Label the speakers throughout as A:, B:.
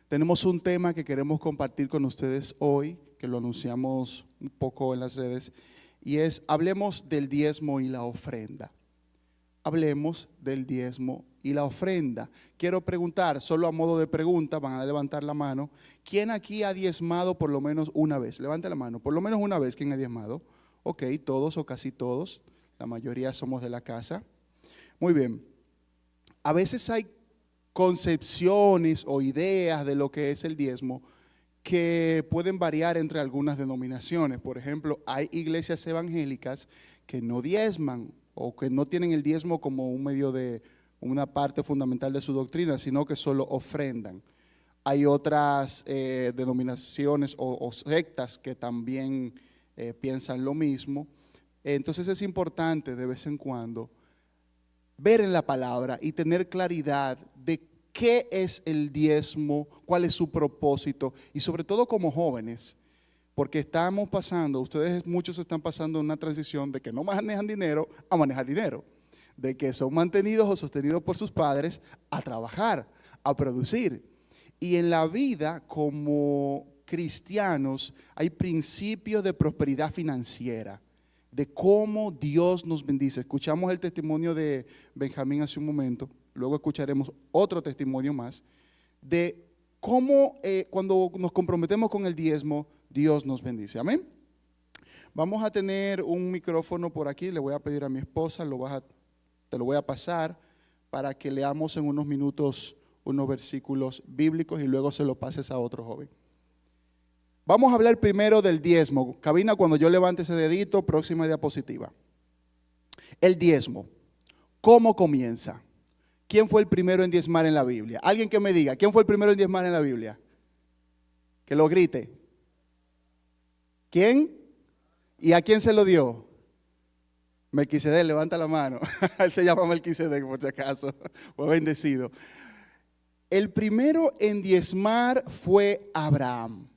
A: Tenemos un tema que queremos compartir con ustedes hoy, que lo anunciamos un poco en las redes, y es, hablemos del diezmo y la ofrenda. Hablemos del diezmo y la ofrenda. Quiero preguntar, solo a modo de pregunta, van a levantar la mano, ¿quién aquí ha diezmado por lo menos una vez? Levante la mano, por lo menos una vez, ¿quién ha diezmado? Ok, todos o casi todos, la mayoría somos de la casa. Muy bien, a veces hay concepciones o ideas de lo que es el diezmo que pueden variar entre algunas denominaciones. Por ejemplo, hay iglesias evangélicas que no diezman o que no tienen el diezmo como un medio de una parte fundamental de su doctrina, sino que solo ofrendan. Hay otras denominaciones o sectas que también piensan lo mismo. Entonces es importante de vez en cuando ver en la palabra y tener claridad de qué es el diezmo, cuál es su propósito y sobre todo como jóvenes, porque estamos pasando, ustedes muchos están pasando una transición de que no manejan dinero a manejar dinero, de que son mantenidos o sostenidos por sus padres a trabajar, a producir. Y en la vida como cristianos hay principios de prosperidad financiera, de cómo Dios nos bendice. Escuchamos el testimonio de Benjamín hace un momento, luego escucharemos otro testimonio más, de cómo cuando nos comprometemos con el diezmo, Dios nos bendice. Amén. Vamos a tener un micrófono por aquí, le voy a pedir a mi esposa, te lo voy a pasar para que leamos en unos minutos unos versículos bíblicos y luego se lo pases a otro joven. Vamos a hablar primero del diezmo. Cabina, cuando yo levante ese dedito, próxima diapositiva. El diezmo, ¿cómo comienza? ¿Quién fue el primero en diezmar en la Biblia? Alguien que me diga, ¿quién fue el primero en diezmar en la Biblia? Que lo grite. ¿Quién? ¿Y a quién se lo dio? Melquisedec, levanta la mano. Él se llama Melquisedec, por si acaso. Fue bendecido. El primero en diezmar fue Abraham.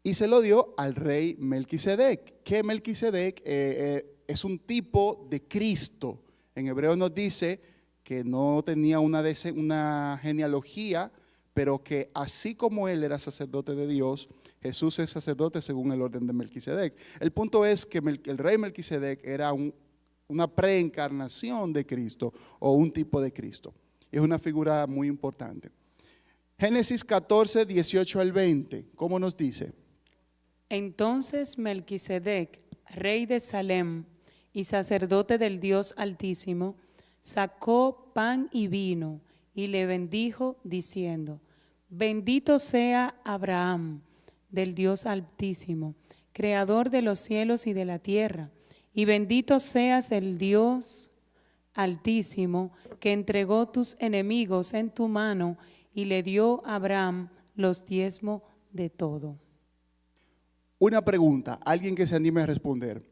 A: Y se lo dio al rey Melquisedec, que Melquisedec es un tipo de Cristo. En hebreo nos dice que no tenía una genealogía, pero que así como él era sacerdote de Dios, Jesús es sacerdote según el orden de Melquisedec. El punto es que el rey Melquisedec era una preencarnación de Cristo o un tipo de Cristo. Es una figura muy importante. Génesis 14, 18 al 20, ¿cómo nos dice?
B: Entonces Melquisedec, rey de Salem y sacerdote del Dios Altísimo, sacó pan y vino y le bendijo diciendo: Bendito sea Abraham, del Dios Altísimo, creador de los cielos y de la tierra, y bendito seas el Dios Altísimo, que entregó tus enemigos en tu mano y le dio a Abraham los diezmos de todo.
A: Una pregunta, alguien que se anime a responder.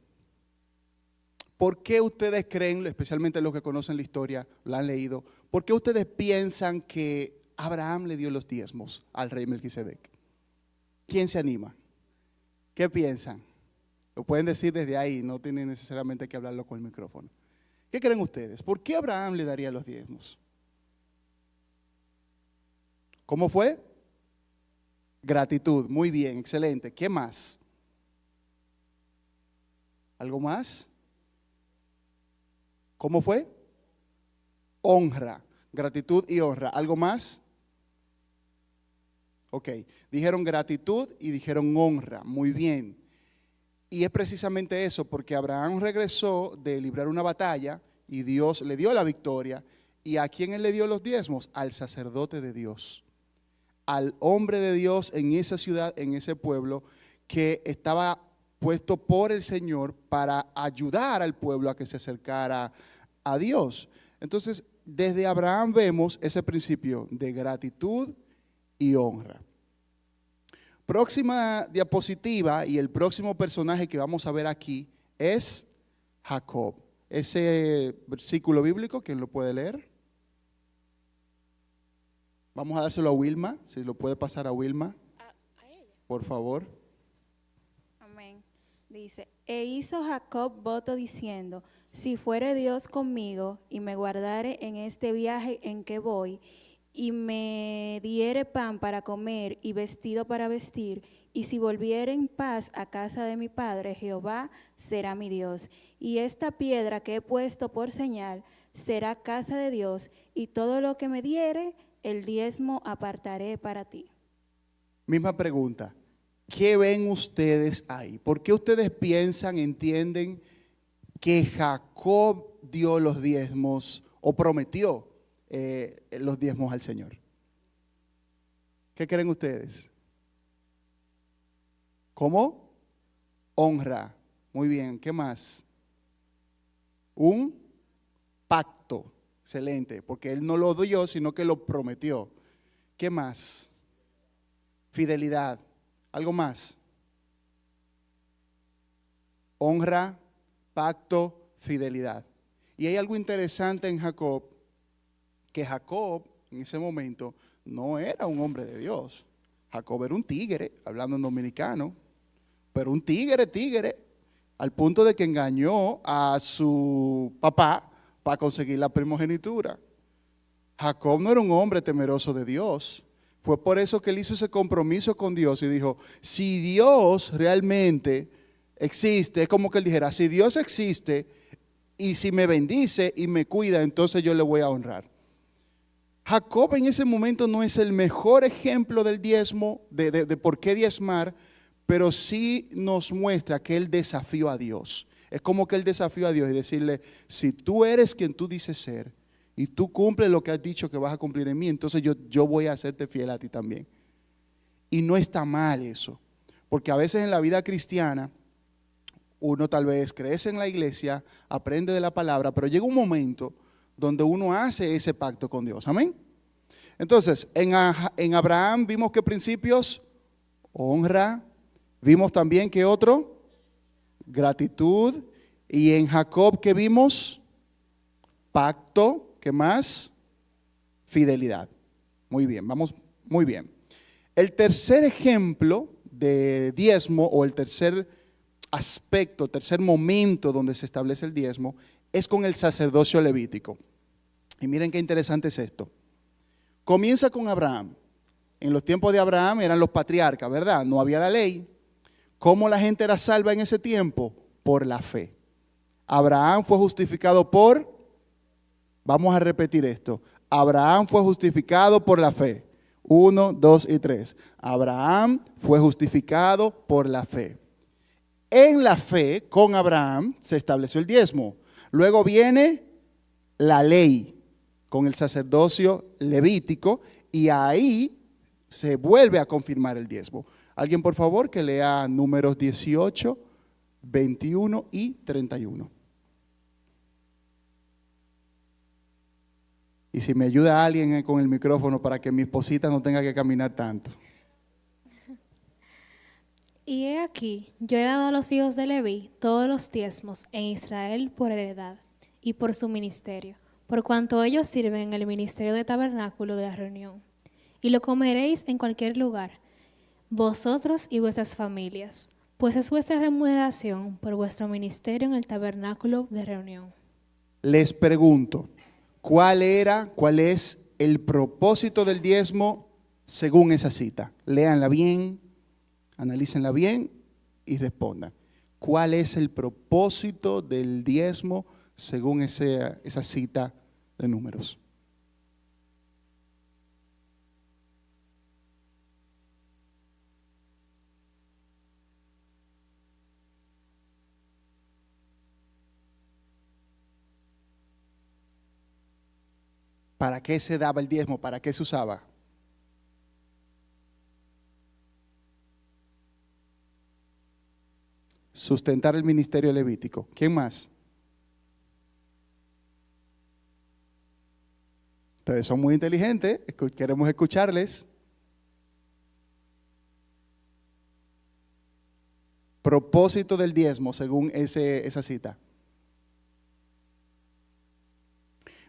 A: ¿Por qué ustedes creen, especialmente los que conocen la historia, la han leído, por qué ustedes piensan que Abraham le dio los diezmos al rey Melquisedec? ¿Quién se anima? ¿Qué piensan? Lo pueden decir desde ahí, no tienen necesariamente que hablarlo con el micrófono. ¿Qué creen ustedes? ¿Por qué Abraham le daría los diezmos? ¿Cómo fue? Gratitud, muy bien, excelente. ¿Qué más? ¿Algo más? ¿Cómo fue? Honra, gratitud y honra. ¿Algo más? Ok, dijeron gratitud y dijeron honra, muy bien. Y es precisamente eso, porque Abraham regresó de librar una batalla y Dios le dio la victoria. ¿Y a quién él le dio los diezmos? Al sacerdote de Dios, al hombre de Dios en esa ciudad, en ese pueblo, que estaba puesto por el Señor para ayudar al pueblo a que se acercara a Dios. Entonces, desde Abraham vemos ese principio de gratitud y honra. Próxima diapositiva y el próximo personaje que vamos a ver aquí es Jacob. Ese versículo bíblico, ¿quién lo puede leer? Vamos a dárselo a Wilma, si lo puede pasar a Wilma.
C: ¿A ella?
A: Por favor.
C: Amén. Dice, e hizo Jacob voto diciendo, si fuere Dios conmigo y me guardare en este viaje en que voy, y me diere pan para comer y vestido para vestir, y si volviere en paz a casa de mi padre, Jehová será mi Dios. Y esta piedra que he puesto por señal será casa de Dios, y todo lo que me diere, el diezmo apartaré para ti.
A: Misma pregunta. ¿Qué ven ustedes ahí? ¿Por qué ustedes piensan, entienden que Jacob dio los diezmos o prometió los diezmos al Señor? ¿Qué creen ustedes? ¿Cómo? Honra. Muy bien. ¿Qué más? Un pacto. Excelente. Porque él no lo dio, sino que lo prometió. ¿Qué más? Fidelidad. ¿Algo más? Honra, pacto, fidelidad. Y hay algo interesante en Jacob, que Jacob en ese momento no era un hombre de Dios. Jacob era un tigre, hablando en dominicano, pero un tigre, al punto de que engañó a su papá para conseguir la primogenitura. Jacob no era un hombre temeroso de Dios. Fue por eso que él hizo ese compromiso con Dios y dijo, si Dios realmente existe, es como que él dijera, si Dios existe y si me bendice y me cuida, entonces yo le voy a honrar. Jacob en ese momento no es el mejor ejemplo del diezmo, de por qué diezmar, pero sí nos muestra que él desafió a Dios. Es como que él desafió a Dios y decirle, si tú eres quien tú dices ser y tú cumples lo que has dicho que vas a cumplir en mí, entonces yo voy a hacerte fiel a ti también. Y no está mal eso, porque a veces en la vida cristiana uno tal vez crece en la iglesia, aprende de la palabra, pero llega un momento donde uno hace ese pacto con Dios. Amén. Entonces, en Abraham vimos que principios, honra, vimos también que otro, gratitud, y en Jacob que vimos, pacto, ¿qué más? Fidelidad. Muy bien, vamos muy bien. El tercer ejemplo de diezmo o el tercer aspecto, tercer momento donde se establece el diezmo es con el sacerdocio levítico. Y miren qué interesante es esto. Comienza con Abraham. En los tiempos de Abraham eran los patriarcas, ¿verdad? No había la ley. ¿Cómo la gente era salva en ese tiempo? Por la fe. Abraham fue justificado vamos a repetir esto. Abraham fue justificado por la fe. 1, 2 y 3. Abraham fue justificado por la fe. En la fe, con Abraham, se estableció el diezmo. Luego viene la ley con el sacerdocio levítico y ahí se vuelve a confirmar el diezmo. Alguien, por favor, que lea Números 18, 21 y 31. Y si me ayuda alguien con el micrófono para que mi esposita no tenga que caminar tanto.
D: Y he aquí, yo he dado a los hijos de Leví todos los diezmos en Israel por heredad y por su ministerio, por cuanto ellos sirven en el ministerio de tabernáculo de la reunión. Y lo comeréis en cualquier lugar, vosotros y vuestras familias, pues es vuestra remuneración por vuestro ministerio en el tabernáculo de reunión.
A: Les pregunto, ¿cuál es el propósito del diezmo según esa cita? Léanla bien, analícenla bien y respondan. ¿Cuál es el propósito del diezmo según esa cita de Números? ¿Para qué se daba el diezmo? ¿Para qué se usaba? Sustentar el ministerio levítico. ¿Quién más? Ustedes son muy inteligentes, queremos escucharles. Propósito del diezmo según esa cita.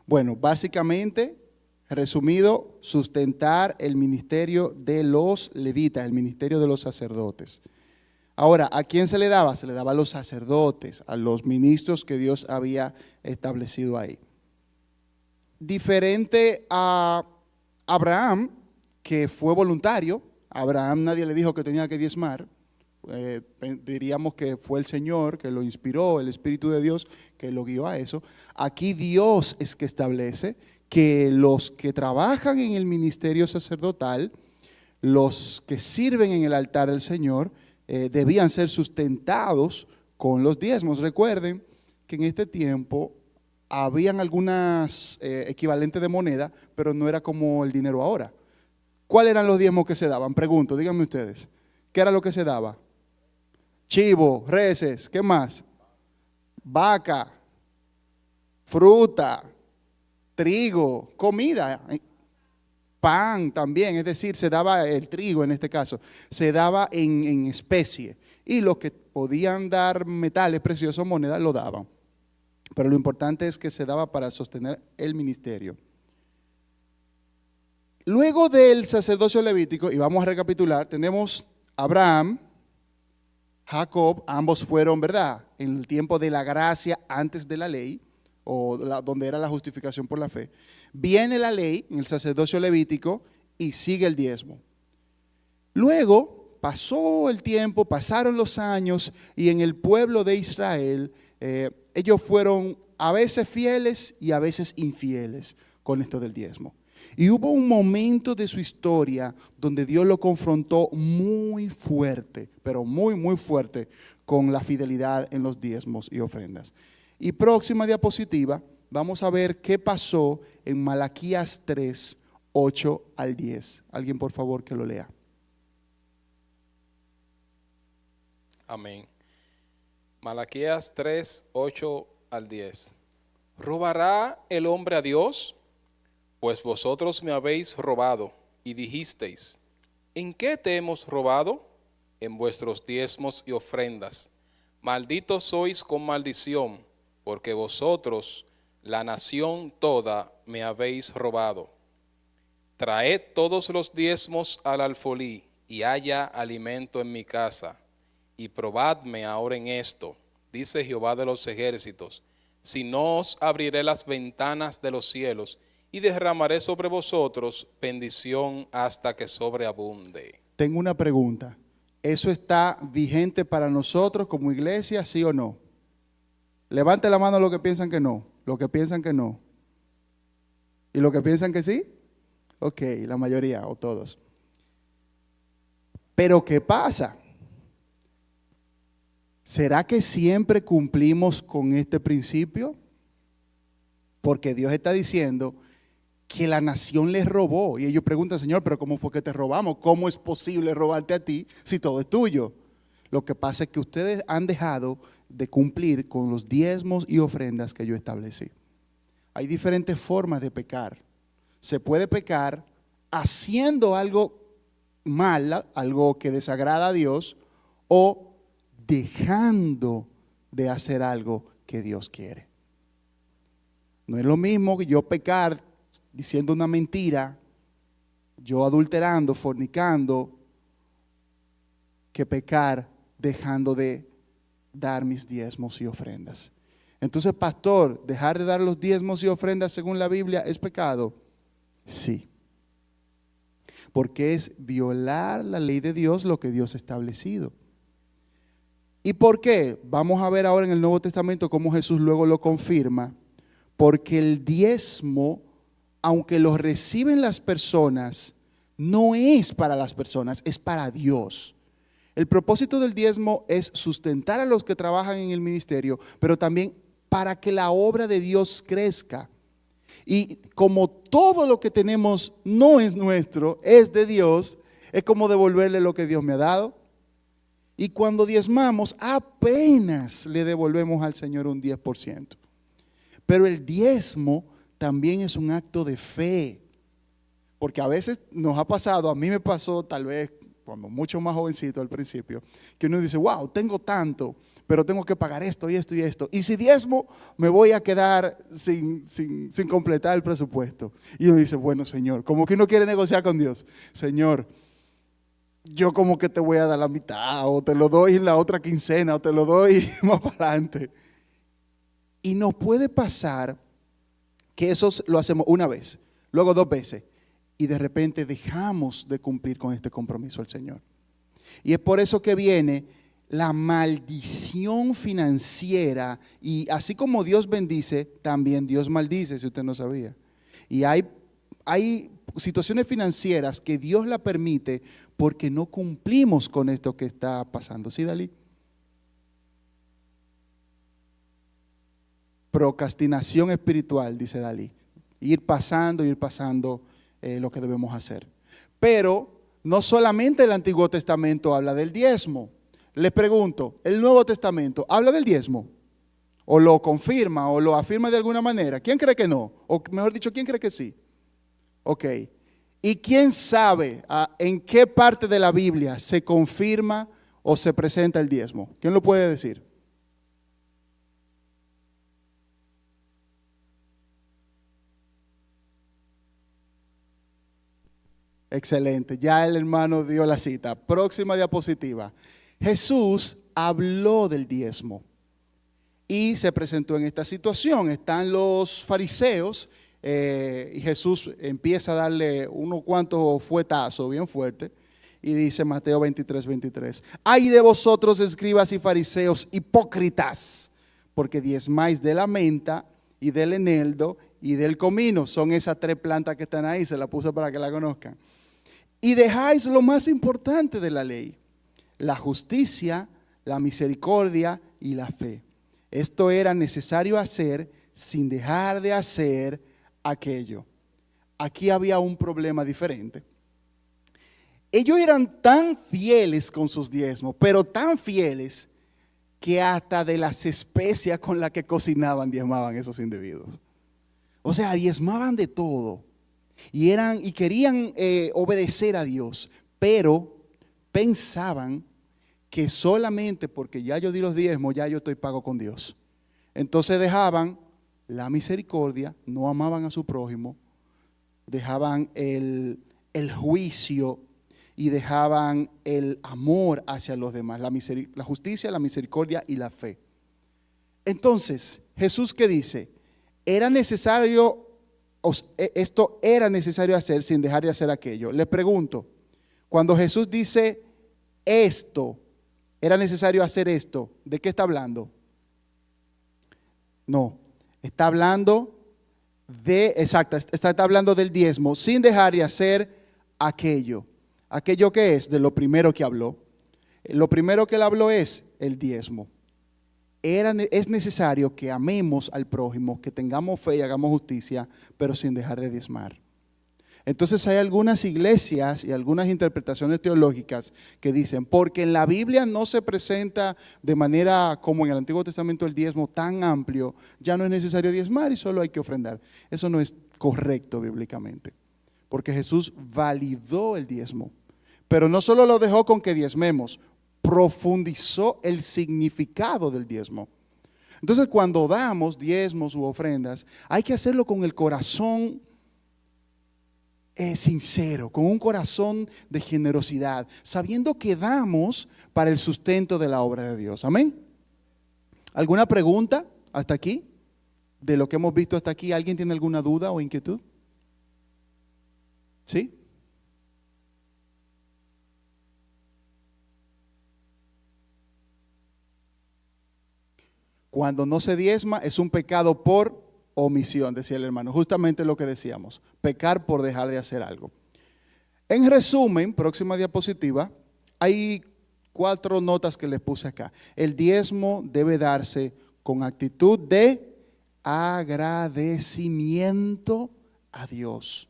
A: Bueno, básicamente, resumido, sustentar el ministerio de los levitas, el ministerio de los sacerdotes. Ahora, ¿a quién se le daba? Se le daba a los sacerdotes, a los ministros que Dios había establecido ahí. Diferente a Abraham, que fue voluntario, Abraham nadie le dijo que tenía que diezmar, diríamos que fue el Señor que lo inspiró, el Espíritu de Dios que lo guió a eso. Aquí Dios es que establece que los que trabajan en el ministerio sacerdotal, los que sirven en el altar del Señor, debían ser sustentados con los diezmos. Recuerden que en este tiempo habían algunas equivalentes de moneda, pero no era como el dinero ahora. ¿Cuáles eran los diezmos que se daban? Pregunto, díganme ustedes. ¿Qué era lo que se daba? Chivo, reses, ¿qué más? Vaca, fruta, trigo, comida, pan también, es decir, se daba el trigo en este caso, se daba en especie. Y los que podían dar metales preciosos, monedas, lo daban. Pero lo importante es que se daba para sostener el ministerio. Luego del sacerdocio levítico, y vamos a recapitular, tenemos Abraham, Jacob, ambos fueron, ¿verdad?, en el tiempo de la gracia antes de la ley, donde era la justificación por la fe. Viene la ley en el sacerdocio levítico y sigue el diezmo. Luego pasó el tiempo, pasaron los años y en el pueblo de Israel ellos fueron a veces fieles y a veces infieles con esto del diezmo. Y hubo un momento de su historia donde Dios lo confrontó muy fuerte, pero muy, muy fuerte, con la fidelidad en los diezmos y ofrendas. Y próxima diapositiva, vamos a ver qué pasó en Malaquías 3, 8 al 10. Alguien por favor que lo lea.
E: Amén. Malaquías 3, 8 al 10. ¿Robará el hombre a Dios? Pues vosotros me habéis robado y dijisteis, ¿en qué te hemos robado? En vuestros diezmos y ofrendas. Malditos sois con maldición, porque vosotros, la nación toda, me habéis robado. Traed todos los diezmos al alfolí, y haya alimento en mi casa. Y probadme ahora en esto, dice Jehová de los ejércitos, si no os abriré las ventanas de los cielos, y derramaré sobre vosotros bendición hasta que sobreabunde.
A: Tengo una pregunta. ¿Eso está vigente para nosotros como iglesia, sí o no? Levante la mano los que piensan que no, los que piensan que no. ¿Y los que piensan que sí? Ok, la mayoría o todos. Pero ¿qué pasa? ¿Será que siempre cumplimos con este principio? Porque Dios está diciendo que la nación les robó. Y ellos preguntan, Señor, pero ¿cómo fue que te robamos? ¿Cómo es posible robarte a ti si todo es tuyo? Lo que pasa es que ustedes han dejado de cumplir con los diezmos y ofrendas que yo establecí. Hay diferentes formas de pecar. Se puede pecar haciendo algo mal, algo que desagrada a Dios, o dejando de hacer algo que Dios quiere. No es lo mismo que yo pecar diciendo una mentira, yo adulterando, fornicando, que pecar dejando de dar mis diezmos y ofrendas. Entonces, pastor, ¿dejar de dar los diezmos y ofrendas según la Biblia es pecado? Sí. Porque es violar la ley de Dios, lo que Dios ha establecido. ¿Y por qué? Vamos a ver ahora en el Nuevo Testamento cómo Jesús luego lo confirma. Porque el diezmo, aunque lo reciben las personas, no es para las personas, es para Dios. El propósito del diezmo es sustentar a los que trabajan en el ministerio, pero también para que la obra de Dios crezca. Y como todo lo que tenemos no es nuestro, es de Dios, es como devolverle lo que Dios me ha dado. Y cuando diezmamos, apenas le devolvemos al Señor un 10%. Pero el diezmo también es un acto de fe, porque a veces nos ha pasado, a mí me pasó tal vez cuando mucho más jovencito al principio, que uno dice, wow, tengo tanto, pero tengo que pagar esto y esto y esto. Y si diezmo, me voy a quedar sin completar el presupuesto. Y uno dice, bueno, Señor, como que uno quiere negociar con Dios. Señor, yo como que te voy a dar la mitad, o te lo doy en la otra quincena, o te lo doy más para adelante. Y nos puede pasar que eso lo hacemos una vez, luego 2 veces, y de repente dejamos de cumplir con este compromiso al Señor. Y es por eso que viene la maldición financiera, y así como Dios bendice, también Dios maldice, si usted no sabía. Y hay situaciones financieras que Dios la permite porque no cumplimos con esto que está pasando. ¿Sí, Dalí? Procrastinación espiritual, dice Dalí. Ir pasando lo que debemos hacer. Pero no solamente el Antiguo Testamento habla del diezmo. Les pregunto, ¿el Nuevo Testamento habla del diezmo? ¿O lo confirma o lo afirma de alguna manera? ¿Quién cree que no? O mejor dicho, ¿quién cree que sí? Ok. ¿Y quién sabe en qué parte de la Biblia se confirma o se presenta el diezmo? ¿Quién lo puede decir? Excelente, ya el hermano dio la cita. Próxima diapositiva. Jesús habló del diezmo y se presentó en esta situación. Están los fariseos y Jesús empieza a darle unos cuantos fuetazos bien fuertes y dice Mateo 23:23. Ay de vosotros, escribas y fariseos hipócritas, porque diezmáis de la menta y del eneldo y del comino. Son esas 3 plantas que están ahí, se las puse para que la conozcan. Y dejáis lo más importante de la ley, la justicia, la misericordia y la fe. Esto era necesario hacer sin dejar de hacer aquello. Aquí había un problema diferente. Ellos eran tan fieles con sus diezmos, pero tan fieles que hasta de las especias con las que cocinaban diezmaban esos individuos. O sea, diezmaban de todo. Y querían obedecer a Dios, pero pensaban que solamente porque ya yo di los diezmos, ya yo estoy pago con Dios. Entonces dejaban la misericordia, no amaban a su prójimo, dejaban el juicio y dejaban el amor hacia los demás, la justicia, la misericordia y la fe. Entonces, Jesús, ¿qué dice? Esto era necesario hacer sin dejar de hacer aquello. Les pregunto, cuando Jesús dice esto, era necesario hacer esto, ¿de qué está hablando? No, está hablando está hablando del diezmo sin dejar de hacer aquello. ¿Aquello qué es? De lo primero que habló. Lo primero que él habló es el diezmo. Es necesario que amemos al prójimo, que tengamos fe y hagamos justicia, pero sin dejar de diezmar. Entonces hay algunas iglesias y algunas interpretaciones teológicas que dicen, porque en la Biblia no se presenta de manera como en el Antiguo Testamento el diezmo tan amplio, ya no es necesario diezmar y solo hay que ofrendar. Eso no es correcto bíblicamente, porque Jesús validó el diezmo, pero no solo lo dejó con que diezmemos, profundizó el significado del diezmo. Entonces, cuando damos diezmos u ofrendas, hay que hacerlo con el corazón sincero, con un corazón de generosidad, sabiendo que damos para el sustento de la obra de Dios. Amén. ¿Alguna pregunta hasta aquí? De lo que hemos visto hasta aquí, ¿alguien tiene alguna duda o inquietud? ¿Sí? Cuando no se diezma es un pecado por omisión, decía el hermano, justamente lo que decíamos, pecar por dejar de hacer algo. En resumen, próxima diapositiva, hay 4 notas que les puse acá. El diezmo debe darse con actitud de agradecimiento a Dios.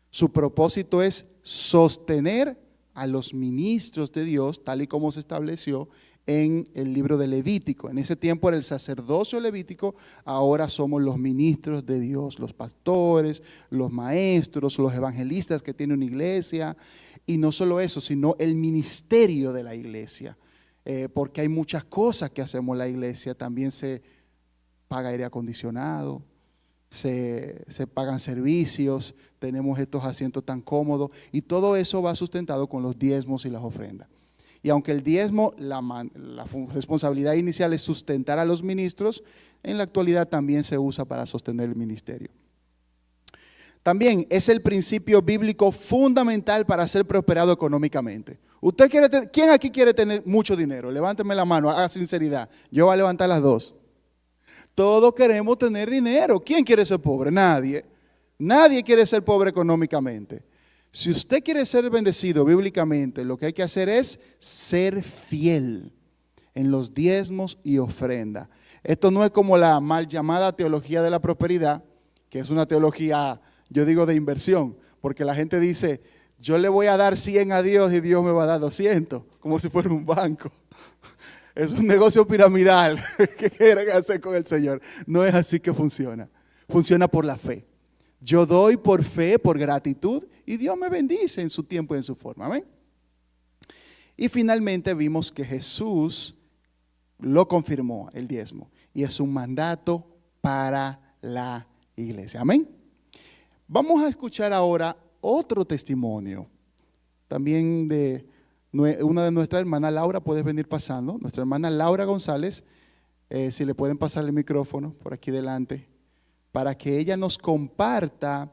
A: Su propósito es sostener a los ministros de Dios, tal y como se estableció en el libro de Levítico. En ese tiempo era el sacerdocio levítico, ahora somos los ministros de Dios, los pastores, los maestros, los evangelistas que tiene una iglesia, y no solo eso, sino el ministerio de la iglesia, porque hay muchas cosas que hacemos en la iglesia, también se paga aire acondicionado, se pagan servicios, tenemos estos asientos tan cómodos, y todo eso va sustentado con los diezmos y las ofrendas. Y aunque el diezmo, la responsabilidad inicial es sustentar a los ministros, en la actualidad también se usa para sostener el ministerio. también es el principio bíblico fundamental para ser prosperado económicamente. ¿Usted quiere ¿Quién aquí quiere tener mucho dinero? Levánteme la mano, haga sinceridad. Yo voy a levantar las dos. Todos queremos tener dinero. ¿Quién quiere ser pobre? Nadie. Nadie quiere ser pobre económicamente. Si usted quiere ser bendecido bíblicamente, lo que hay que hacer es ser fiel en los diezmos y ofrenda. Esto no es como la mal llamada teología de la prosperidad, que es una teología, yo digo, de inversión, porque la gente dice, yo le voy a dar 100 a Dios y Dios me va a dar 200, como si fuera un banco. Es un negocio piramidal que quieren hacer con el Señor. No es así que funciona. Funciona por la fe. Yo doy por fe, por gratitud, y Dios me bendice en su tiempo y en su forma. Amén. Y finalmente vimos que Jesús lo confirmó, el diezmo, y es un mandato para la iglesia. Amén. Vamos a escuchar ahora otro testimonio, también de una de nuestras hermanas, Laura. Puedes venir pasando, nuestra hermana Laura González, si le pueden pasar el micrófono por aquí delante, para que ella nos comparta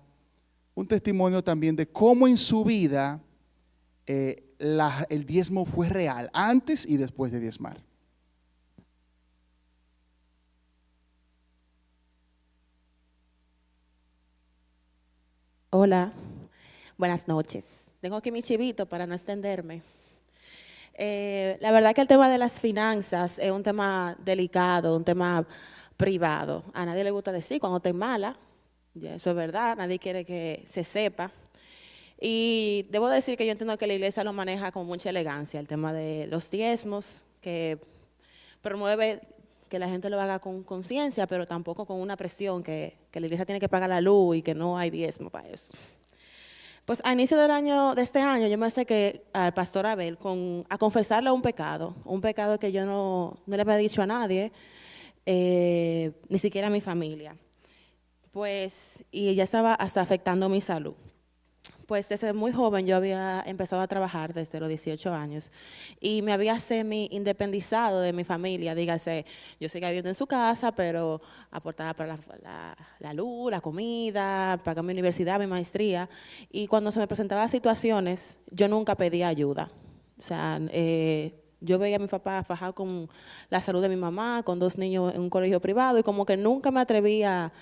A: un testimonio también de cómo en su vida el diezmo fue real, antes y después de diezmar.
F: Hola, buenas noches. Tengo aquí mi chivito para no extenderme. La verdad que el tema de las finanzas es un tema delicado, un tema privado. A nadie le gusta decir cuando esté mala, ya eso es verdad, nadie quiere que se sepa. Y debo decir que yo entiendo que la iglesia lo maneja con mucha elegancia, el tema de los diezmos, que promueve que la gente lo haga con conciencia, pero tampoco con una presión que la iglesia tiene que pagar la luz y que no hay diezmo para eso. Pues a inicio de este año yo me acerqué al pastor Abel a confesarle un pecado que yo no le había dicho a nadie, ni siquiera a mi familia. Pues, y ya estaba hasta afectando mi salud. Pues desde muy joven yo había empezado a trabajar desde los 18 años y me había semi-independizado de mi familia. Dígase, yo seguía viviendo en su casa, pero aportaba para la luz, la comida, pagaba mi universidad, mi maestría. Y cuando se me presentaban situaciones, yo nunca pedía ayuda. O sea, yo veía a mi papá fajado con la salud de mi mamá, con 2 niños en un colegio privado, y como que nunca me atrevía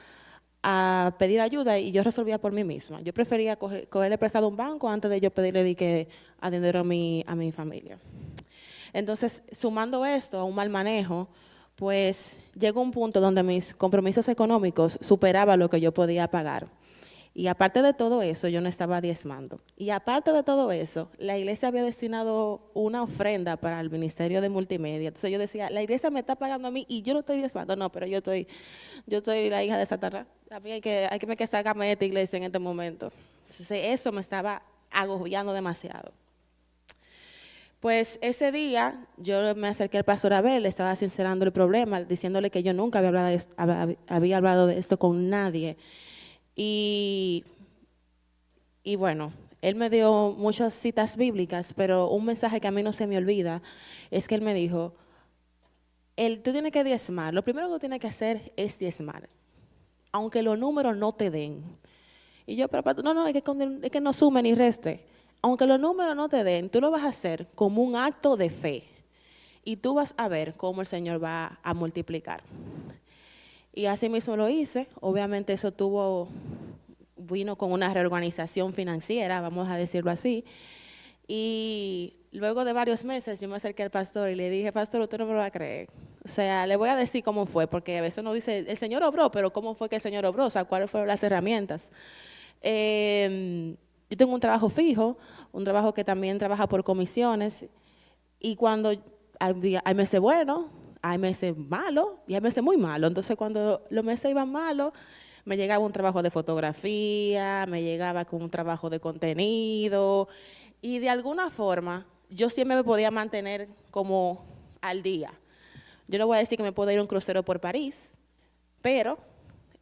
F: a pedir ayuda y yo resolvía por mí misma. Yo prefería cogerle prestado a un banco antes de yo pedirle a dinero a mi familia. Entonces, sumando esto a un mal manejo, pues llegó un punto donde mis compromisos económicos superaban lo que yo podía pagar. Y aparte de todo eso, yo no estaba diezmando. Y aparte de todo eso, la iglesia había destinado una ofrenda para el ministerio de multimedia. Entonces yo decía, la iglesia me está pagando a mí y yo no estoy diezmando. No, pero yo estoy la hija de Satanás. A mí hay que sacarme de esta iglesia en este momento. Entonces eso me estaba agobiando demasiado. Pues ese día yo me acerqué al pastor Abel, le estaba sincerando el problema, diciéndole que yo nunca había hablado de esto con nadie. Y bueno, él me dio muchas citas bíblicas, pero un mensaje que a mí no se me olvida es que él me dijo, tú tienes que diezmar, lo primero que tú tienes que hacer es diezmar, aunque los números no te den. Y yo, pero no, es que no sume ni reste. Aunque los números no te den, tú lo vas a hacer como un acto de fe. Y tú vas a ver cómo el Señor va a multiplicar. Y así mismo lo hice. Obviamente eso vino con una reorganización financiera, vamos a decirlo así. Y luego de varios meses yo me acerqué al pastor y le dije, pastor, usted no me lo va a creer. O sea, le voy a decir cómo fue, porque a veces uno dice, el Señor obró, pero ¿cómo fue que el Señor obró? O sea, ¿cuáles fueron las herramientas? Yo tengo un trabajo fijo, un trabajo que también trabaja por comisiones, y cuando hay meses buenos, hay meses malos y hay meses muy malos. Entonces, cuando los meses iban malos, me llegaba un trabajo de fotografía, me llegaba con un trabajo de contenido, y de alguna forma yo siempre me podía mantener como al día. Yo no voy a decir que me puedo ir a un crucero por París, pero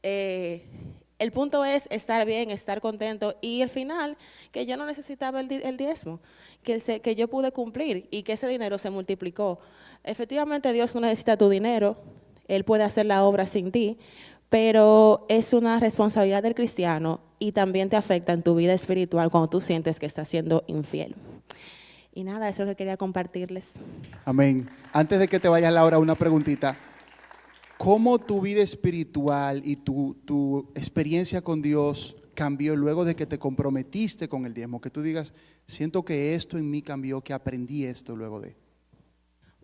F: el punto es estar bien, estar contento, y al final que yo no necesitaba el diezmo, que yo pude cumplir y que ese dinero se multiplicó. Efectivamente, Dios no necesita tu dinero, Él puede hacer la obra sin ti, pero es una responsabilidad del cristiano y también te afecta en tu vida espiritual cuando tú sientes que estás siendo infiel. Y nada, eso es lo que quería compartirles.
A: Amén. Antes de que te vayas, Laura, una preguntita. ¿Cómo tu vida espiritual y tu experiencia con Dios cambió luego de que te comprometiste con el diezmo? Que tú digas, siento que esto en mí cambió, que aprendí esto luego de.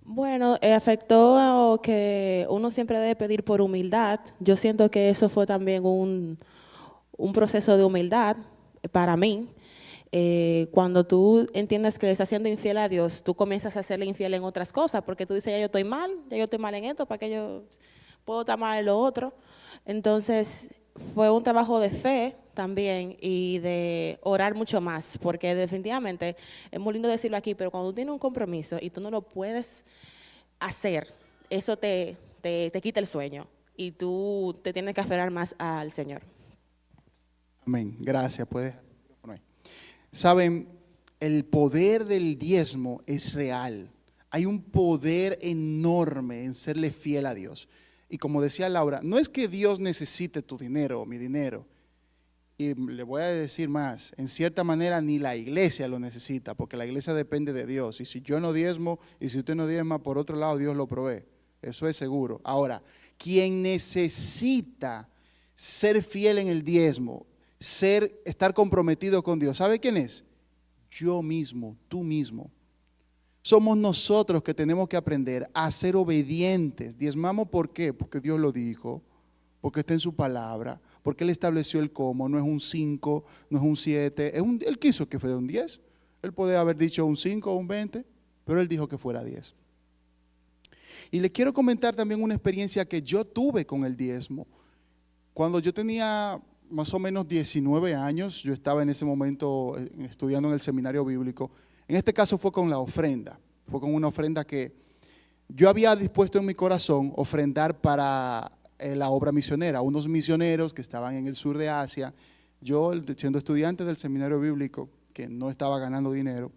F: Bueno, afectó que uno siempre debe pedir por humildad. Yo siento que eso fue también un proceso de humildad para mí. Cuando tú entiendes que le estás siendo infiel a Dios, tú comienzas a serle infiel en otras cosas, porque tú dices, ya yo estoy mal en esto, ¿para qué yo puedo estar mal en lo otro? Entonces, fue un trabajo de fe también y de orar mucho más, porque definitivamente, es muy lindo decirlo aquí, pero cuando tú tienes un compromiso y tú no lo puedes hacer, eso te quita el sueño y tú te tienes que aferrar más al Señor.
A: Amén. Gracias. Puedes. Saben, el poder del diezmo es real. Hay un poder enorme en serle fiel a Dios. Y como decía Laura, no es que Dios necesite tu dinero o mi dinero. Y le voy a decir más, en cierta manera ni la iglesia lo necesita, porque la iglesia depende de Dios. Y si yo no diezmo y si usted no diezma, por otro lado Dios lo provee. Eso es seguro. Ahora, quien necesita ser fiel en el diezmo, estar comprometido con Dios, ¿sabe quién es? Yo mismo, tú mismo. Somos nosotros que tenemos que aprender a ser obedientes. Diezmamos, ¿por qué? Porque Dios lo dijo, porque está en su palabra, porque Él estableció el cómo. No es un 5, no es un 7, Él quiso que fuera un 10. Él podía haber dicho un 5 o un 20, pero Él dijo que fuera 10. Y le quiero comentar también una experiencia que yo tuve con el diezmo. Cuando yo tenía más o menos 19 años, yo estaba en ese momento estudiando en el seminario bíblico. En este caso fue con la ofrenda, fue con una ofrenda que yo había dispuesto en mi corazón ofrendar para la obra misionera, unos misioneros que estaban en el sur de Asia. Yo, siendo estudiante del seminario bíblico, que no estaba ganando dinero,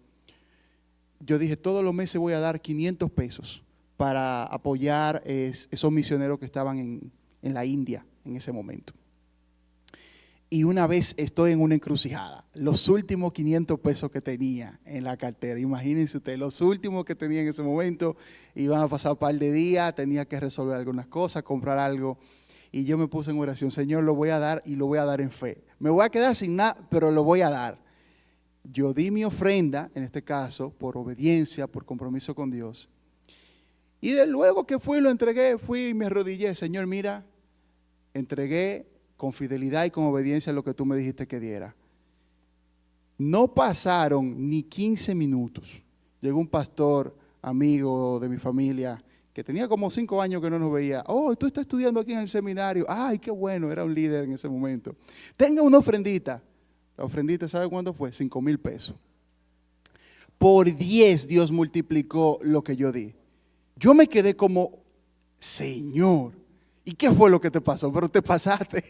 A: yo dije, todos los meses voy a dar 500 pesos para apoyar esos misioneros que estaban en la India en ese momento. Y una vez estoy en una encrucijada, los últimos 500 pesos que tenía en la cartera, imagínense ustedes, los últimos que tenía en ese momento, iban a pasar un par de días, tenía que resolver algunas cosas, comprar algo, y yo me puse en oración, Señor, lo voy a dar y lo voy a dar en fe. Me voy a quedar sin nada, pero lo voy a dar. Yo di mi ofrenda, en este caso, por obediencia, por compromiso con Dios. Y luego que fui, lo entregué, fui y me arrodillé, Señor, mira, entregué con fidelidad y con obediencia lo que tú me dijiste que diera. No pasaron ni 15 minutos. Llegó un pastor, amigo de mi familia, que tenía como 5 años que no nos veía. Oh, tú estás estudiando aquí en el seminario. Ay, qué bueno, era un líder en ese momento. Tenga una ofrendita. La ofrendita, ¿sabe cuánto fue? 5,000 pesos. Por 10 Dios multiplicó lo que yo di. Yo me quedé como, Señor, ¿y qué fue lo que te pasó? Pero te pasaste.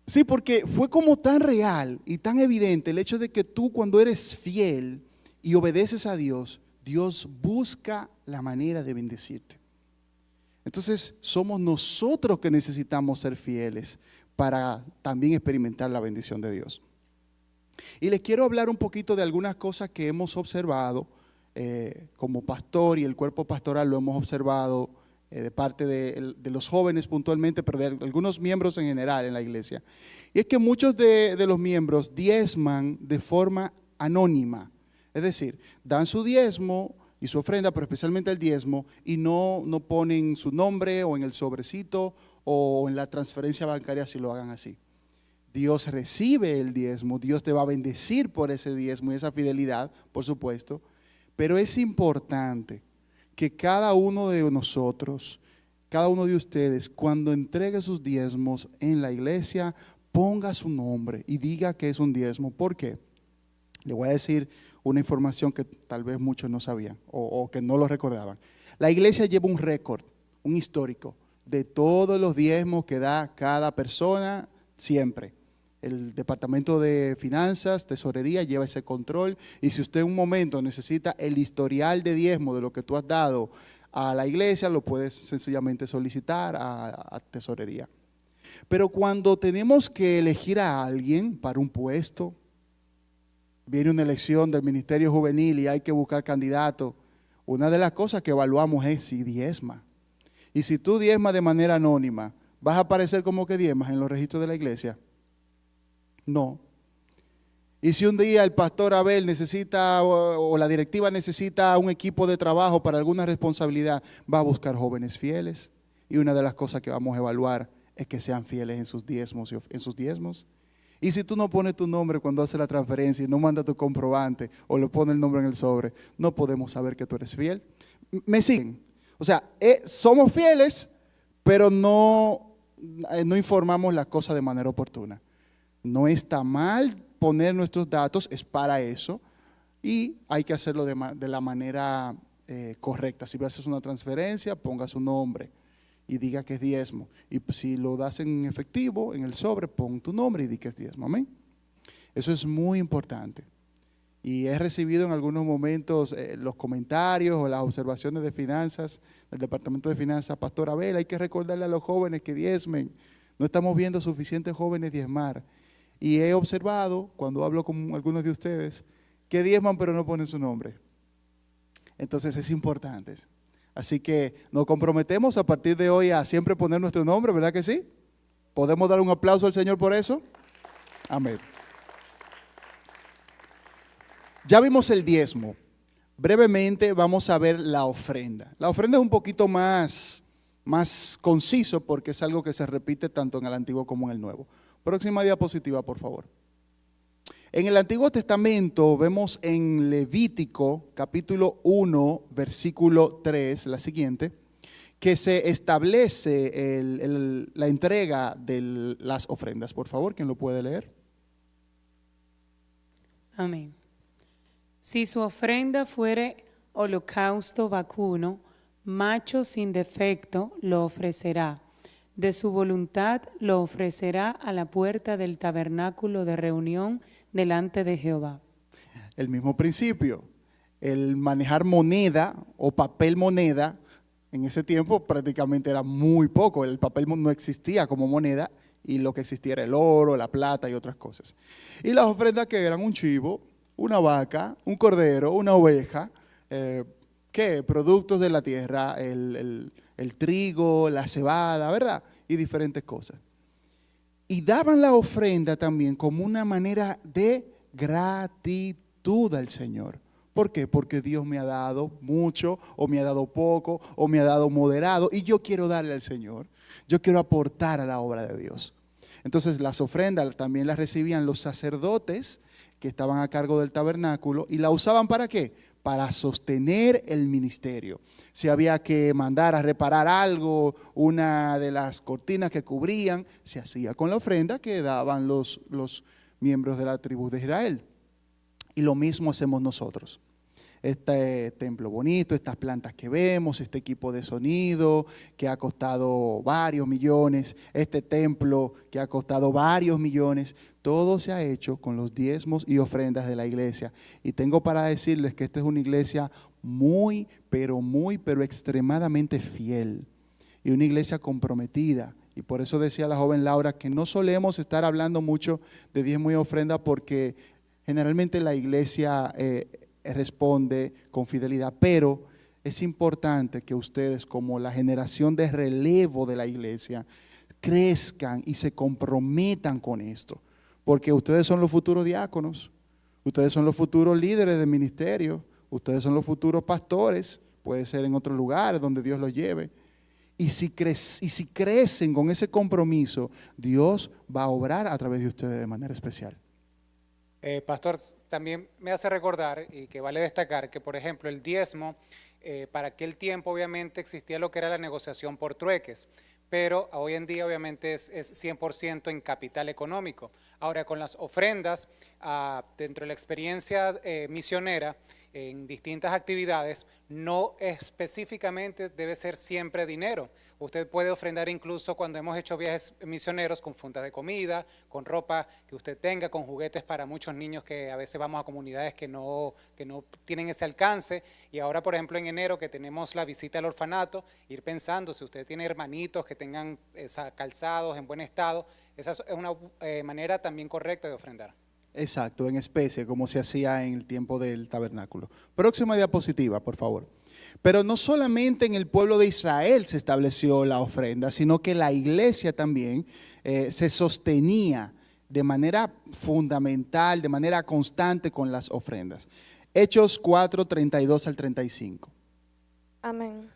A: Sí, porque fue como tan real y tan evidente el hecho de que tú, cuando eres fiel y obedeces a Dios, Dios busca la manera de bendecirte. Entonces somos nosotros que necesitamos ser fieles para también experimentar la bendición de Dios. Y les quiero hablar un poquito de algunas cosas que hemos observado como pastor, y el cuerpo pastoral lo hemos observado de parte de los jóvenes puntualmente, pero de algunos miembros en general en la iglesia. Y es que muchos de los miembros diezman de forma anónima. Es decir, dan su diezmo y su ofrenda, pero especialmente el diezmo, y no ponen su nombre o en el sobrecito o en la transferencia bancaria si lo hagan así. Dios recibe el diezmo, Dios te va a bendecir por ese diezmo y esa fidelidad, por supuesto, pero es importante que cada uno de nosotros, cada uno de ustedes, cuando entregue sus diezmos en la iglesia, ponga su nombre y diga que es un diezmo. ¿Por qué? Le voy a decir una información que tal vez muchos no sabían o que no lo recordaban. La iglesia lleva un récord, un histórico, de todos los diezmos que da cada persona siempre. El departamento de finanzas, tesorería, lleva ese control. Y si usted en un momento necesita el historial de diezmo de lo que tú has dado a la iglesia, lo puedes sencillamente solicitar a tesorería. Pero cuando tenemos que elegir a alguien para un puesto, viene una elección del Ministerio Juvenil y hay que buscar candidato, una de las cosas que evaluamos es si diezma. Y si tú diezmas de manera anónima, ¿vas a aparecer como que diezmas en los registros de la iglesia? No. Y si un día el pastor Abel necesita o la directiva necesita un equipo de trabajo para alguna responsabilidad, va a buscar jóvenes fieles. Y una de las cosas que vamos a evaluar es que sean fieles en sus diezmos. Y si tú no pones tu nombre cuando haces la transferencia y no mandas tu comprobante o le pones el nombre en el sobre, no podemos saber que tú eres fiel. ¿Me siguen? O sea, somos fieles, pero no informamos las cosas de manera oportuna. No está mal poner nuestros datos, es para eso, y hay que hacerlo de la manera correcta. Si haces una transferencia, ponga su nombre y diga que es diezmo. Y si lo das en efectivo, en el sobre, pon tu nombre y di que es diezmo. Amén. Eso es muy importante. Y he recibido en algunos momentos los comentarios o las observaciones de finanzas del Departamento de Finanzas. Pastor Abel, hay que recordarle a los jóvenes que diezmen. No estamos viendo suficientes jóvenes diezmar. Y he observado, cuando hablo con algunos de ustedes, que diezman pero no ponen su nombre. Entonces es importante. Así que nos comprometemos a partir de hoy a siempre poner nuestro nombre, ¿verdad que sí? ¿Podemos dar un aplauso al Señor por eso? Amén. Ya vimos el diezmo. Brevemente vamos a ver la ofrenda. La ofrenda es un poquito más conciso porque es algo que se repite tanto en el Antiguo como en el Nuevo. Próxima diapositiva, por favor. En el Antiguo Testamento vemos en Levítico capítulo 1, versículo 3, la siguiente, que se establece la entrega de las ofrendas. Por favor, ¿quién lo puede leer?
B: Amén. Si su ofrenda fuere holocausto vacuno, macho sin defecto lo ofrecerá. De su voluntad lo ofrecerá a la puerta del tabernáculo de reunión delante de Jehová.
A: El mismo principio, el manejar moneda o papel moneda, en ese tiempo prácticamente era muy poco, el papel no existía como moneda y lo que existía era el oro, la plata y otras cosas. Y las ofrendas que eran un chivo, una vaca, un cordero, una oveja, productos de la tierra, el trigo, la cebada, ¿verdad? Y diferentes cosas. Y daban la ofrenda también como una manera de gratitud al Señor. ¿Por qué? Porque Dios me ha dado mucho, o me ha dado poco, o me ha dado moderado, y yo quiero darle al Señor. Yo quiero aportar a la obra de Dios. Entonces las ofrendas también las recibían los sacerdotes que estaban a cargo del tabernáculo, y la usaban ¿para qué? Para sostener el ministerio. Si había que mandar a reparar algo, una de las cortinas que cubrían, se hacía con la ofrenda que daban los miembros de la tribu de Israel. Y lo mismo hacemos nosotros. Este templo bonito, estas plantas que vemos, este equipo de sonido que ha costado varios millones, este templo que ha costado varios millones, todo se ha hecho con los diezmos y ofrendas de la iglesia. Y tengo para decirles que esta es una iglesia muy, pero extremadamente fiel y una iglesia comprometida. Y por eso decía la joven Laura que no solemos estar hablando mucho de diezmo y ofrenda porque generalmente la iglesia responde con fidelidad, pero es importante que ustedes como la generación de relevo de la iglesia crezcan y se comprometan con esto, porque ustedes son los futuros diáconos, ustedes son los futuros líderes de ministerio, ustedes son los futuros pastores, puede ser en otros lugares donde Dios los lleve. Y si crecen con ese compromiso, Dios va a obrar a través de ustedes de manera especial.
G: Pastor, también me hace recordar y que vale destacar que, por ejemplo, el diezmo, para aquel tiempo obviamente existía lo que era la negociación por trueques, pero hoy en día obviamente es 100% en capital económico. Ahora, con las ofrendas, dentro de la experiencia misionera en distintas actividades, no específicamente debe ser siempre dinero. Usted puede ofrendar incluso cuando hemos hecho viajes misioneros con fundas de comida, con ropa que usted tenga, con juguetes para muchos niños que a veces vamos a comunidades que no tienen ese alcance. Y ahora, por ejemplo, en enero que tenemos la visita al orfanato, ir pensando si usted tiene hermanitos que tengan calzados en buen estado, esa es una manera también correcta de ofrendar.
A: Exacto, en especie, como se hacía en el tiempo del tabernáculo. Próxima diapositiva, por favor. Pero no solamente en el pueblo de Israel se estableció la ofrenda, sino que la iglesia también se sostenía de manera fundamental, de manera constante con las ofrendas. Hechos 4, 32 al 35.
H: Amén.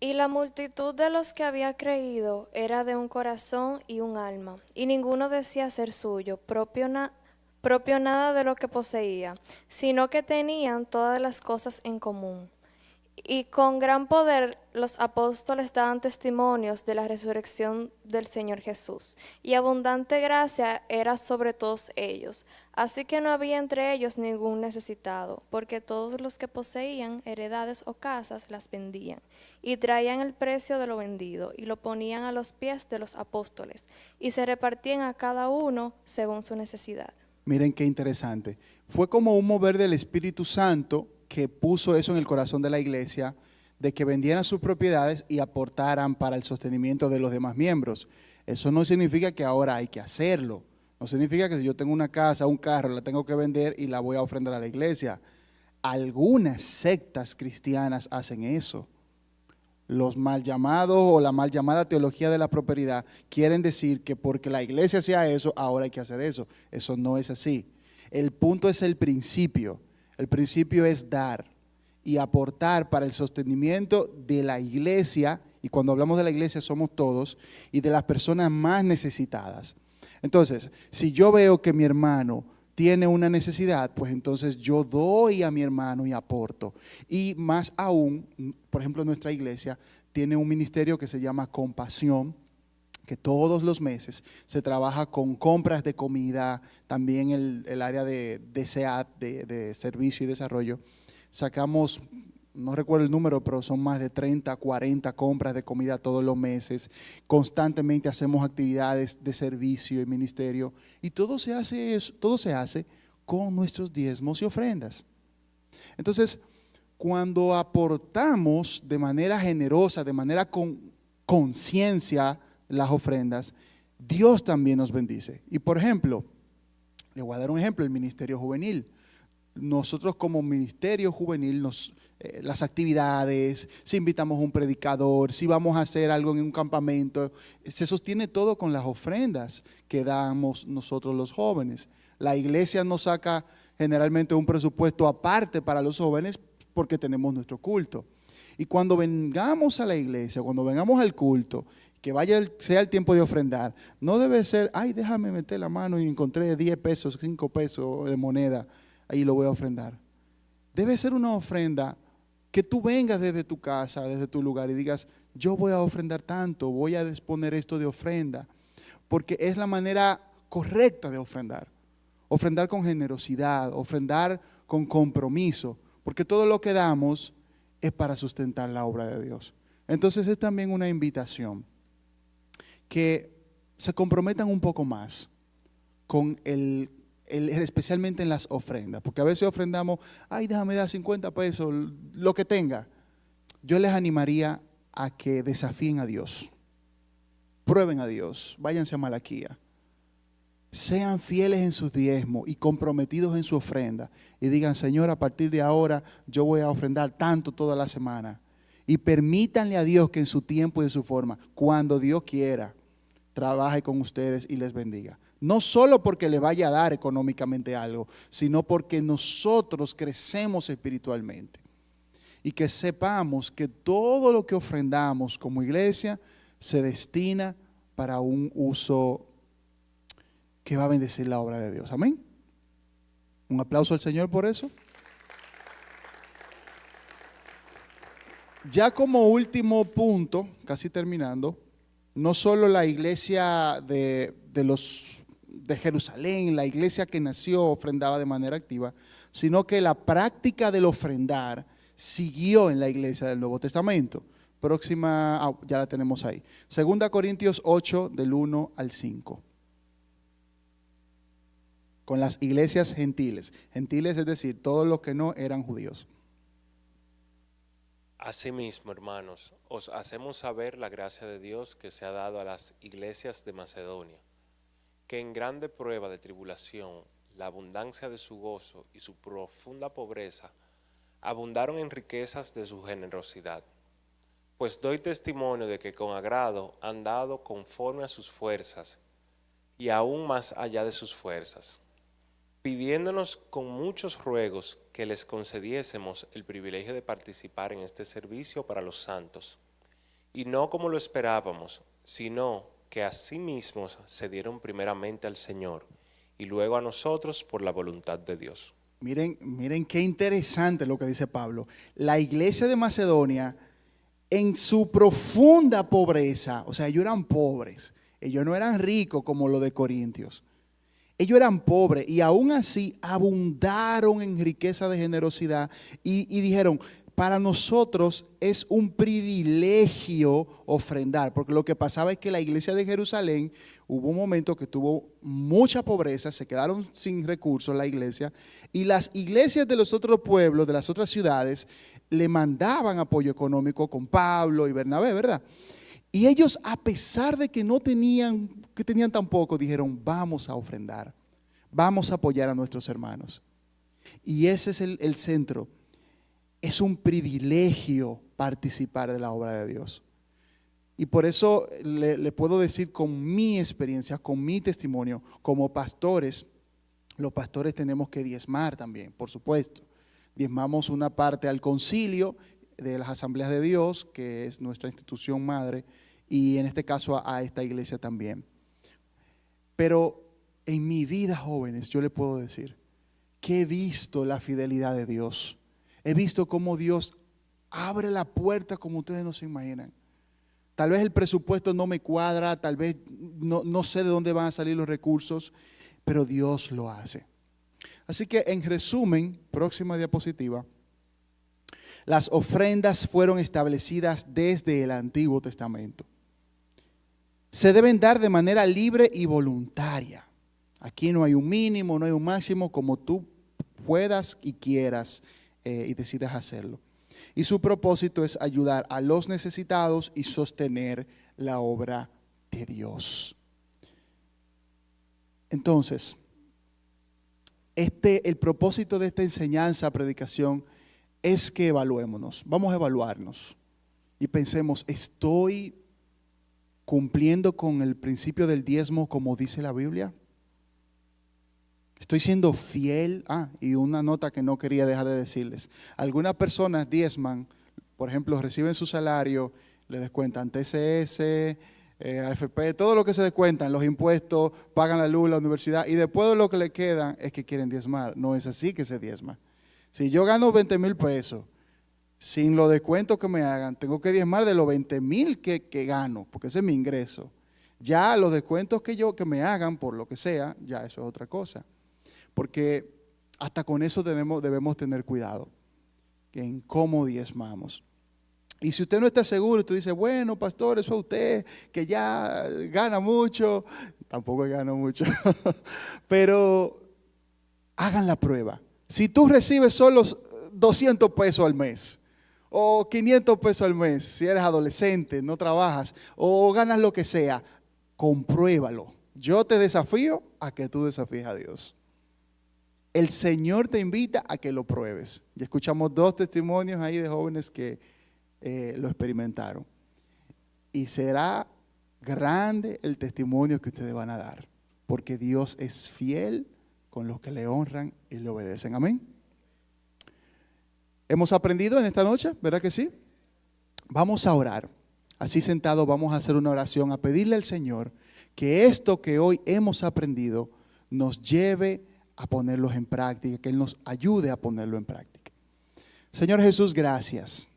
H: Y la multitud de los que había creído era de un corazón y un alma, y ninguno decía ser suyo propio nada de lo que poseía, sino que tenían todas las cosas en común. Y con gran poder los apóstoles daban testimonios de la resurrección del Señor Jesús, y abundante gracia era sobre todos ellos. Así que no había entre ellos ningún necesitado, porque todos los que poseían heredades o casas las vendían, y traían el precio de lo vendido, y lo ponían a los pies de los apóstoles, y se repartían a cada uno según su necesidad.
A: Miren qué interesante. Fue como un mover del Espíritu Santo que puso eso en el corazón de la iglesia, de que vendieran sus propiedades y aportaran para el sostenimiento de los demás miembros. Eso no significa que ahora hay que hacerlo. No significa que si yo tengo una casa, un carro, la tengo que vender y la voy a ofrendar a la iglesia. Algunas sectas cristianas hacen eso. Los mal llamados o la mal llamada teología de la prosperidad quieren decir que porque la iglesia hacía eso, ahora hay que hacer eso. Eso no es así. El punto es el principio. El principio es dar y aportar para el sostenimiento de la iglesia, y cuando hablamos de la iglesia somos todos, y de las personas más necesitadas. Entonces, si yo veo que mi hermano tiene una necesidad, pues entonces yo doy a mi hermano y aporto. Y más aún, por ejemplo, nuestra iglesia tiene un ministerio que se llama Compasión, que todos los meses se trabaja con compras de comida, también el área de SEAT, de Servicio y Desarrollo. Sacamos, no recuerdo el número, pero son más de 30, 40 compras de comida todos los meses. Constantemente hacemos actividades de servicio y ministerio, y todo se hace con nuestros diezmos y ofrendas. Entonces, cuando aportamos de manera generosa, de manera con conciencia, las ofrendas, Dios también nos bendice. Y por ejemplo, le voy a dar un ejemplo, el ministerio juvenil. Nosotros como ministerio juvenil, las actividades, si invitamos a un predicador, si vamos a hacer algo en un campamento, se sostiene todo con las ofrendas que damos nosotros los jóvenes. La iglesia nos saca generalmente un presupuesto aparte para los jóvenes porque tenemos nuestro culto. Y cuando vengamos a la iglesia, cuando vengamos al culto, que sea el tiempo de ofrendar, no debe ser, ay, déjame meter la mano y encontré 10 pesos, 5 pesos de moneda, ahí lo voy a ofrendar. Debe ser una ofrenda que tú vengas desde tu casa, desde tu lugar y digas, yo voy a ofrendar tanto, voy a disponer esto de ofrenda, porque es la manera correcta de ofrendar. Ofrendar con generosidad, ofrendar con compromiso, porque todo lo que damos es para sustentar la obra de Dios. Entonces es también una invitación que se comprometan un poco más con especialmente en las ofrendas, porque a veces ofrendamos, ay, déjame dar 50 pesos, lo que tenga. Yo les animaría a que desafíen a Dios, prueben a Dios, váyanse a Malaquía, sean fieles en sus diezmos y comprometidos en su ofrenda, y digan, Señor, a partir de ahora yo voy a ofrendar tanto toda la semana, y permítanle a Dios que en su tiempo y en su forma, cuando Dios quiera, trabaje con ustedes y les bendiga. No solo porque le vaya a dar económicamente algo, sino porque nosotros crecemos espiritualmente. Y que sepamos que todo lo que ofrendamos como iglesia se destina para un uso que va a bendecir la obra de Dios. Amén. Un aplauso al Señor por eso. Ya como último punto, casi terminando, no solo la iglesia de Jerusalén, la iglesia que nació ofrendaba de manera activa, sino que la práctica del ofrendar siguió en la iglesia del Nuevo Testamento. Próxima, ya la tenemos ahí. 2 Corintios 8, del 1 al 5. Con las iglesias gentiles. Gentiles es decir, todos los que no eran judíos.
I: Asimismo, hermanos, os hacemos saber la gracia de Dios que se ha dado a las iglesias de Macedonia, que en grande prueba de tribulación, la abundancia de su gozo y su profunda pobreza abundaron en riquezas de su generosidad. Pues doy testimonio de que con agrado han dado conforme a sus fuerzas y aún más allá de sus fuerzas, pidiéndonos con muchos ruegos que les concediésemos el privilegio de participar en este servicio para los santos, y no como lo esperábamos, sino que a sí mismos se dieron primeramente al Señor y luego a nosotros por la voluntad de Dios.
A: Miren qué interesante lo que dice Pablo. La iglesia de Macedonia, en su profunda pobreza, o sea, ellos eran pobres, ellos no eran ricos como los de Corintios. Ellos eran pobres y aún así abundaron en riqueza de generosidad y dijeron, para nosotros es un privilegio ofrendar, porque lo que pasaba es que la iglesia de Jerusalén hubo un momento que tuvo mucha pobreza, se quedaron sin recursos la iglesia, y las iglesias de los otros pueblos, de las otras ciudades, le mandaban apoyo económico con Pablo y Bernabé, ¿verdad? Y ellos, a pesar de que tenían tan poco, dijeron, vamos a ofrendar, vamos a apoyar a nuestros hermanos. Y ese es el centro. Es un privilegio participar de la obra de Dios. Y por eso le puedo decir con mi experiencia, con mi testimonio, como pastores, los pastores tenemos que diezmar también, por supuesto. Diezmamos una parte al concilio de las asambleas de Dios, que es nuestra institución madre, y en este caso a esta iglesia también. Pero en mi vida, jóvenes, yo le puedo decir que he visto la fidelidad de Dios. He visto cómo Dios abre la puerta como ustedes no se imaginan. Tal vez el presupuesto no me cuadra, tal vez no sé de dónde van a salir los recursos, pero Dios lo hace. Así que en resumen, próxima diapositiva, las ofrendas fueron establecidas desde el Antiguo Testamento. Se deben dar de manera libre y voluntaria. Aquí no hay un mínimo, no hay un máximo, como tú puedas y quieras y decidas hacerlo. Y su propósito es ayudar a los necesitados y sostener la obra de Dios. Entonces, el propósito de esta enseñanza, predicación, es que evaluémonos. Vamos a evaluarnos y pensemos, ¿estoy cumpliendo con el principio del diezmo como dice la Biblia? ¿Estoy siendo fiel? Y una nota que no quería dejar de decirles. Algunas personas diezman, por ejemplo, reciben su salario, le descuentan TCS, AFP, todo lo que se descuentan, los impuestos, pagan la luz, la universidad, y después de lo que le quedan es que quieren diezmar. No es así que se diezma. Si yo gano 20,000 pesos, sin los descuentos que me hagan, tengo que diezmar de los 20,000 que gano, porque ese es mi ingreso. Ya los descuentos que me hagan, por lo que sea, ya eso es otra cosa. Porque hasta con eso debemos tener cuidado en cómo diezmamos. Y si usted no está seguro, usted dice, bueno, pastor, eso es usted, que ya gana mucho. Tampoco gano mucho. Pero hagan la prueba. Si tú recibes solo 200 pesos al mes, o 500 pesos al mes, si eres adolescente, no trabajas, o ganas lo que sea, compruébalo. Yo te desafío a que tú desafíes a Dios. El Señor te invita a que lo pruebes. Ya escuchamos 2 testimonios ahí de jóvenes que lo experimentaron. Y será grande el testimonio que ustedes van a dar, porque Dios es fiel con los que le honran y le obedecen. Amén. Hemos aprendido en esta noche, ¿verdad que sí? Vamos a orar. Así sentados vamos a hacer una oración, a pedirle al Señor que esto que hoy hemos aprendido nos lleve a ponerlos en práctica, que Él nos ayude a ponerlo en práctica. Señor Jesús, gracias.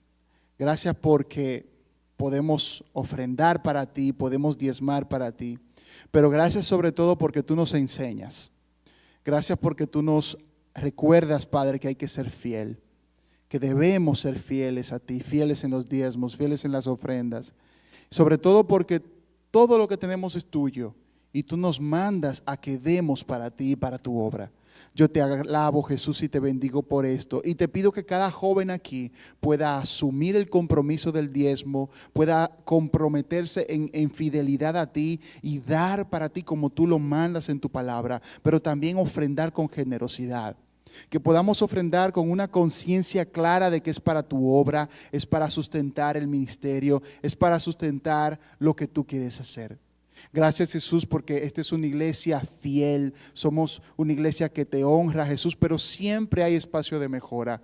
A: Gracias porque podemos ofrendar para ti, podemos diezmar para ti, pero gracias sobre todo porque tú nos enseñas. Gracias porque tú nos recuerdas, Padre, que hay que ser fiel, que debemos ser fieles a ti, fieles en los diezmos, fieles en las ofrendas, sobre todo porque todo lo que tenemos es tuyo y tú nos mandas a que demos para ti y para tu obra. Yo te alabo, Jesús, y te bendigo por esto. Y te pido que cada joven aquí pueda asumir el compromiso del diezmo, pueda comprometerse en fidelidad a ti y dar para ti como tú lo mandas en tu palabra, pero también ofrendar con generosidad. Que podamos ofrendar con una conciencia clara de que es para tu obra, es para sustentar el ministerio, es para sustentar lo que tú quieres hacer. Gracias, Jesús, porque esta es una iglesia fiel, somos una iglesia que te honra, Jesús, pero siempre hay espacio de mejora.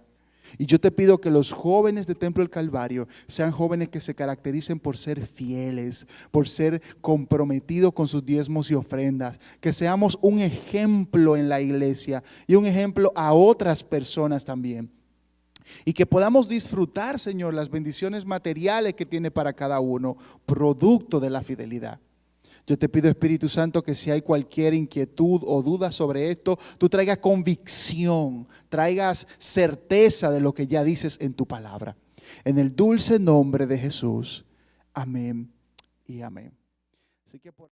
A: Y yo te pido que los jóvenes de Templo del Calvario sean jóvenes que se caractericen por ser fieles, por ser comprometidos con sus diezmos y ofrendas, que seamos un ejemplo en la iglesia y un ejemplo a otras personas también. Y que podamos disfrutar, Señor, las bendiciones materiales que tiene para cada uno, producto de la fidelidad. Yo te pido, Espíritu Santo, que si hay cualquier inquietud o duda sobre esto, tú traigas convicción, traigas certeza de lo que ya dices en tu palabra. En el dulce nombre de Jesús. Amén y amén. Así que